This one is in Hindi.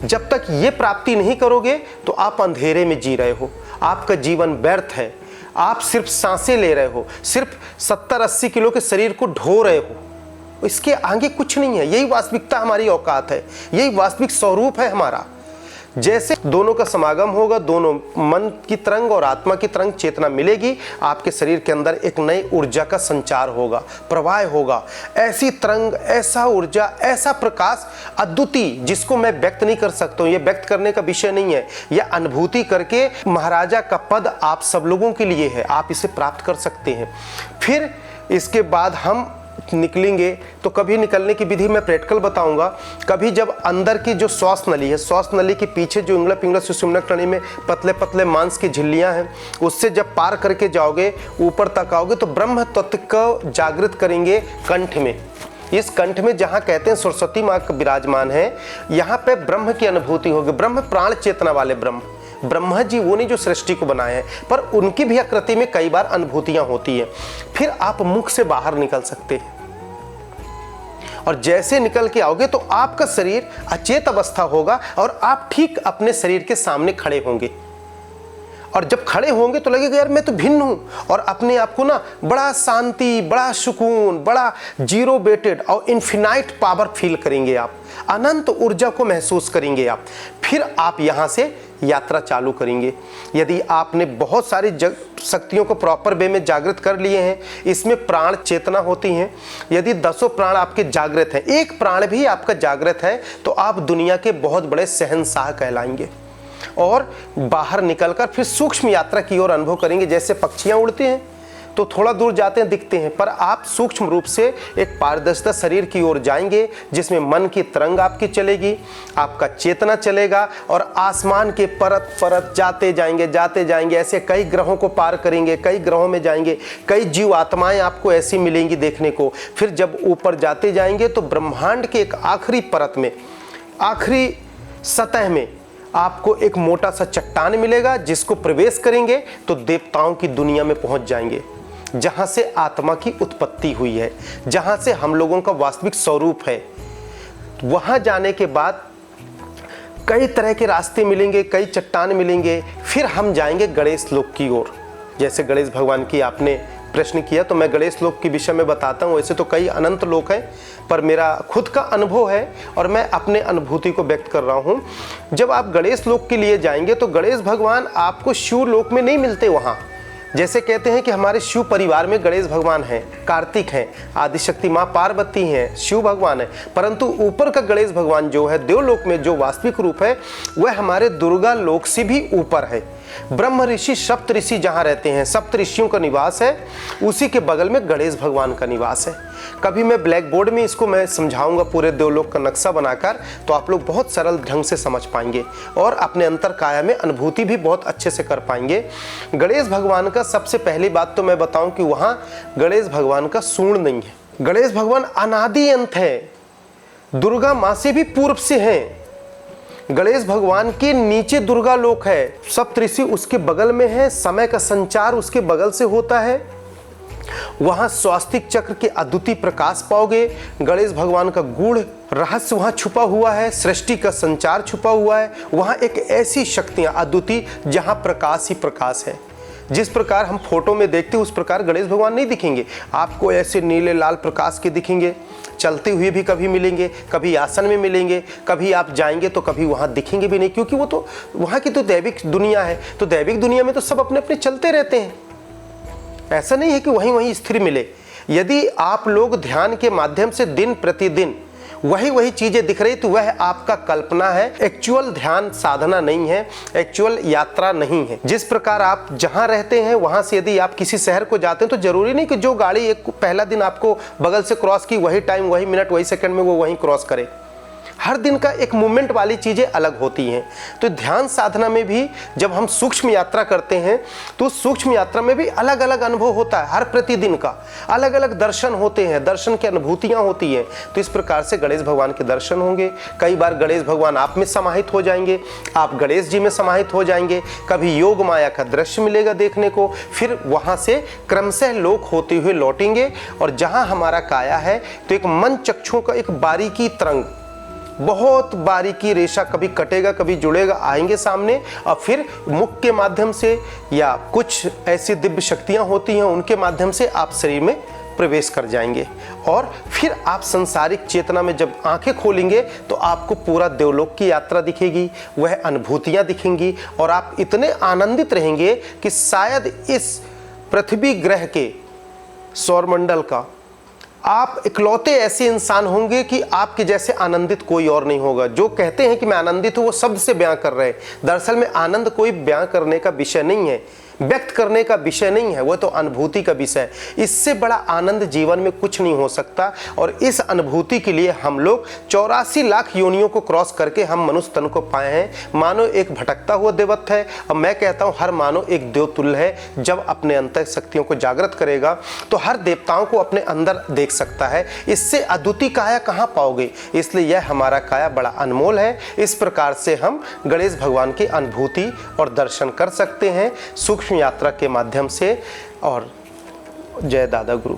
जब तक ये प्राप्ति नहीं करोगे तो आप अंधेरे में जी रहे हो, आपका जीवन व्यर्थ है। आप सिर्फ सांसें ले रहे हो, सिर्फ 70-80 किलो के शरीर को ढो रहे हो, इसके आगे कुछ नहीं है। यही वास्तविकता हमारी औकात है, यही वास्तविक स्वरूप है हमारा। जैसे दोनों का समागम होगा, दोनों मन की तरंग और आत्मा की तरंग चेतना मिलेगी, आपके शरीर के अंदर एक नई ऊर्जा का संचार होगा, प्रवाह होगा। ऐसी तरंग, ऐसा ऊर्जा, ऐसा प्रकाश अद्वितीय, जिसको मैं व्यक्त नहीं कर सकता हूँ। ये व्यक्त करने का विषय नहीं है, यह अनुभूति करके महाराजा का पद आप सब लोगों के लिए है, आप इसे प्राप्त कर सकते हैं। फिर इसके बाद हम निकलेंगे तो कभी निकलने की विधि मैं प्रैक्टिकल बताऊंगा। कभी जब अंदर की जो श्वास नली है, श्वास नली के पीछे जो इंगला पिंगला सुषुम्ना नली में पतले पतले मांस की झिल्लियां हैं, उससे जब पार करके जाओगे, ऊपर तक आओगे तो ब्रह्म तत्व को जागृत करेंगे कंठ में। इस कंठ में जहाँ कहते हैं सरस्वती माँ विराजमान है, यहाँ पे ब्रह्म की अनुभूति होगी। ब्रह्म प्राण चेतना वाले ब्रह्मा जी वो नहीं जो सृष्टि को बनाए हैं, पर उनकी भी आकृति में कई बार अनुभूतियां होती हैं। फिर आप मुख से बाहर निकल सकते हैं और जैसे निकल के आओगे तो आपका शरीर अचेत अवस्था होगा और आप ठीक अपने शरीर के सामने खड़े होंगे। और जब खड़े होंगे तो लगेगा यार मैं तो भिन्न हूं, और अपने आप को ना बड़ा शांति, बड़ा सुकून, बड़ा जीरो बेटेड और इन्फिनाइट पावर फील करेंगे आप, अनंत ऊर्जा को महसूस करेंगे आप। फिर आप यहाँ से यात्रा चालू करेंगे। यदि आपने बहुत सारी शक्तियों को प्रॉपर वे में जागृत कर लिए हैं, इसमें प्राण चेतना होती हैं। यदि 10 प्राण आपके जागृत हैं, एक प्राण भी आपका जागृत है, तो आप दुनिया के बहुत बड़े शहंशाह कहलाएंगे। और बाहर निकलकर फिर सूक्ष्म यात्रा की ओर अनुभव करेंगे। जैसे पक्षियां उड़ते हैं तो थोड़ा दूर जाते हैं, दिखते हैं, पर आप सूक्ष्म रूप से एक पारदर्शिता शरीर की ओर जाएंगे, जिसमें मन की तरंग आपकी चलेगी, आपका चेतना चलेगा, और आसमान के परत परत जाते जाएंगे। ऐसे कई ग्रहों को पार करेंगे, कई ग्रहों में जाएंगे, कई जीव आत्माएं आपको ऐसी मिलेंगी देखने को। फिर जब ऊपर जाते जाएंगे तो ब्रह्मांड के एक आखिरी परत में, आखिरी सतह में आपको एक मोटा सा चट्टान मिलेगा, जिसको प्रवेश करेंगे तो देवताओं की दुनिया में पहुंच जाएंगे, जहां से आत्मा की उत्पत्ति हुई है, जहां से हम लोगों का वास्तविक स्वरूप है। वहां जाने के बाद कई तरह के रास्ते मिलेंगे, कई चट्टान मिलेंगे। फिर हम जाएंगे गणेश लोक की ओर। जैसे गणेश भगवान की आपने प्रश्न किया, तो मैं गणेश लोक के विषय में बताता हूँ। वैसे तो कई अनंत लोक हैं, पर मेरा खुद का अनुभव है और मैं अपने अनुभूति को व्यक्त कर रहा हूँ। जब आप गणेश लोक के लिए जाएंगे तो गणेश भगवान आपको शिव लोक में नहीं मिलते। वहाँ जैसे कहते हैं कि हमारे शिव परिवार में गणेश भगवान हैं, कार्तिक हैं, आदिशक्ति माँ पार्वती हैं, शिव भगवान है, परंतु ऊपर का गणेश भगवान जो है देवलोक में, जो वास्तविक रूप है, वह हमारे दुर्गा लोक से भी ऊपर है। ब्रह्म ऋषि सप्त ऋषि जहाँ रहते हैं, सप्त ऋषियों का निवास है, उसी के बगल में गणेश भगवान का निवास है। कभी मैं ब्लैक बोर्ड में इसको मैं समझाऊंगा पूरे देवलोक का नक्शा बनाकर, तो आप लोग बहुत सरल ढंग से समझ पाएंगे और अपने अंतर काया में अनुभूति भी बहुत अच्छे से कर पाएंगे। गणेश भगवान का सबसे पहली बात तो मैं बताऊं कि वहाँ गणेश भगवान का सूंड नहीं है। गणेश भगवान अनादि अंत है, दुर्गा माँ से भी पूर्व से हैं। गणेश भगवान के नीचे दुर्गा लोक है, सप्तऋषि उसके बगल में है, समय का संचार उसके बगल से होता है। वहां स्वास्तिक चक्र के अद्वितीय प्रकाश पाओगे। गणेश भगवान का गूढ़ रहस्य वहां छुपा हुआ है, सृष्टि का संचार छुपा हुआ है। वहां एक ऐसी शक्तियां अद्वितीय जहां प्रकाश ही प्रकाश है। जिस प्रकार हम फोटो में देखते हैं उस प्रकार गणेश भगवान नहीं दिखेंगे आपको। ऐसे नीले लाल प्रकाश के दिखेंगे, चलते हुए भी कभी मिलेंगे, कभी आसन में मिलेंगे, कभी आप जाएंगे तो कभी वहाँ दिखेंगे भी नहीं, क्योंकि वो तो वहाँ की तो दैविक दुनिया है। तो दैविक दुनिया में तो सब अपने अपने चलते रहते हैं, ऐसा नहीं है कि वहीं वहीं स्थिर मिले। यदि आप लोग ध्यान के माध्यम से दिन प्रतिदिन वही चीजें दिख रही तो वह आपका कल्पना है, एक्चुअल ध्यान साधना नहीं है, एक्चुअल यात्रा नहीं है। जिस प्रकार आप जहां रहते हैं वहां से यदि आप किसी शहर को जाते हैं तो जरूरी नहीं कि जो गाड़ी एक पहला दिन आपको बगल से क्रॉस की वही टाइम, वही मिनट, वही सेकंड में वो वहीं क्रॉस करे। हर दिन का एक मूवमेंट वाली चीज़ें अलग होती हैं। तो ध्यान साधना में भी जब हम सूक्ष्म यात्रा करते हैं तो सूक्ष्म यात्रा में भी अलग अलग अनुभव होता है। हर प्रतिदिन का अलग अलग दर्शन होते हैं, दर्शन की अनुभूतियाँ होती हैं। तो इस प्रकार से गणेश भगवान के दर्शन होंगे। कई बार गणेश भगवान आप में समाहित हो जाएंगे, आप गणेश जी में समाहित हो जाएंगे। कभी योग माया का दृश्य मिलेगा देखने को। फिर वहाँ से क्रमशः लोक होते हुए लौटेंगे और जहाँ हमारा काया है तो एक मन चक्षुओं का एक बारीकी तरंग, बहुत बारीकी रेशा कभी कटेगा कभी जुड़ेगा आएंगे सामने, और फिर मुख के माध्यम से या कुछ ऐसी दिव्य शक्तियां होती हैं उनके माध्यम से आप शरीर में प्रवेश कर जाएंगे। और फिर आप संसारिक चेतना में जब आंखें खोलेंगे तो आपको पूरा देवलोक की यात्रा दिखेगी, वह अनुभूतियां दिखेंगी और आप इतने आनंदित रहेंगे कि शायद इस पृथ्वी ग्रह के सौरमंडल का आप इकलौते ऐसे इंसान होंगे कि आपके जैसे आनंदित कोई और नहीं होगा। जो कहते हैं कि मैं आनंदित हूं वो शब्द से बयां कर रहे हैं, दरअसल में आनंद कोई बयां करने का विषय नहीं है, व्यक्त करने का विषय नहीं है, वो तो अनुभूति का विषय है। इससे बड़ा आनंद जीवन में कुछ नहीं हो सकता। और इस अनुभूति के लिए हम लोग 84 लाख योनियों को क्रॉस करके हम मनुष्य तन को पाए हैं। मानव एक भटकता हुआ देवत्व है, और मैं कहता हूं हर मानव एक देवतुल्य है। जब अपने अंतर शक्तियों को जागृत करेगा तो हर देवताओं को अपने अंदर देख सकता है। इससे अद्वितीय काया कहाँ पाओगे, इसलिए यह हमारा काया बड़ा अनमोल है। इस प्रकार से हम गणेश भगवान की अनुभूति और दर्शन कर सकते हैं सूक्ष्म यात्रा के माध्यम से। और जय दादा गुरु।